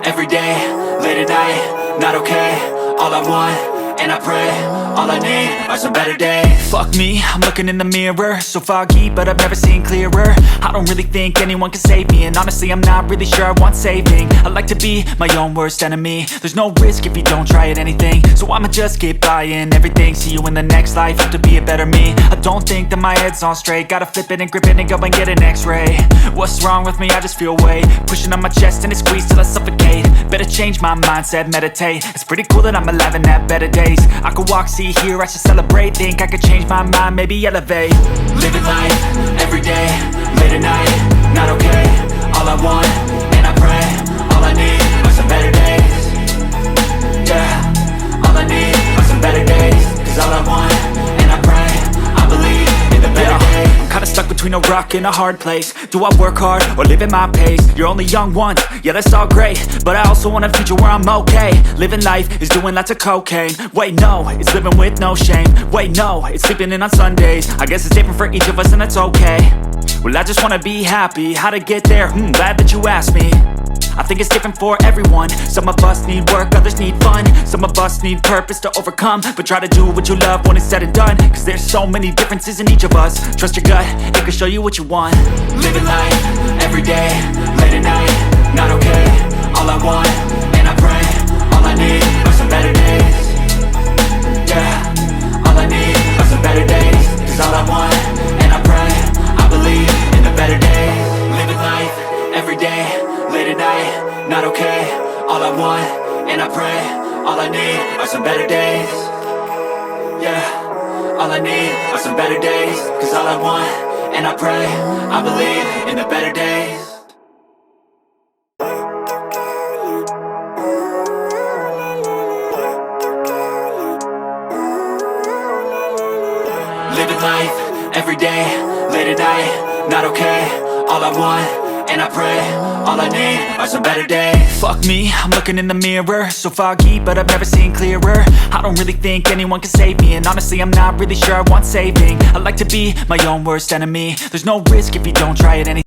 every day, late at night, not okay. All I want, and I pray, all I need are some better days. Fuck me, I'm looking in the mirror, so foggy, but I've never seen clearer. I don't really think anyone can save me, and honestly I'm not really sure I want saving. I like to be my own worst enemy. There's no risk if you don't try at anything, so I'ma just keep buying everything. See you in the next life, have to be a better me. I don't think that my head's on straight, gotta flip it and grip it and go and get an x-ray. What's wrong with me? I just feel weight pushing on my chest and it squeezes till I suffocate. Better change my mindset, meditate. It's pretty cool that I'm alive and have better days. I could walk, see, hear, I should celebrate. Think I could change my mind, maybe elevate. Living life, every day, late at night, not okay. All I want, and I pray, all I need are some better days. Yeah, all I need are some better days. Cause all I want, and I pray, I believe in the better days. I'm kinda stuck between a rock and a hard place. Do I work hard or live at my pace? You're only young once, yeah that's all great, but I also want a future where I'm okay. Living life is doing lots of cocaine. Wait no, it's living with no shame. Wait no, it's sleeping in on Sundays. I guess it's different for each of us and that's okay. Well I just wanna be happy, how to get there? Glad that you asked me. I think it's different for everyone. Some of us need work, others need fun. Some of us need purpose to overcome. But try to do what you love when it's said and done. Cause there's so many differences in each of us. Trust your gut, it can show you what you want. Living life, every day, late at night, not okay. All I want, and I pray, all I need are some better days. Yeah, all I need are some better days. Cause all I want, and I pray, I believe in the better days. Living life, every day, late at night, not okay. All I want, and I pray, all I need are some better days. Yeah, all I need are some better days. Cause all I want, and I pray, I believe in the better days. Living life, every day, late at night, not okay. All I want, and I pray, all I need are some better days. Fuck me, I'm looking in the mirror, so foggy, but I've never seen clearer. I don't really think anyone can save me, and honestly I'm not really sure I want saving. I like to be my own worst enemy. There's no risk if you don't try at anything.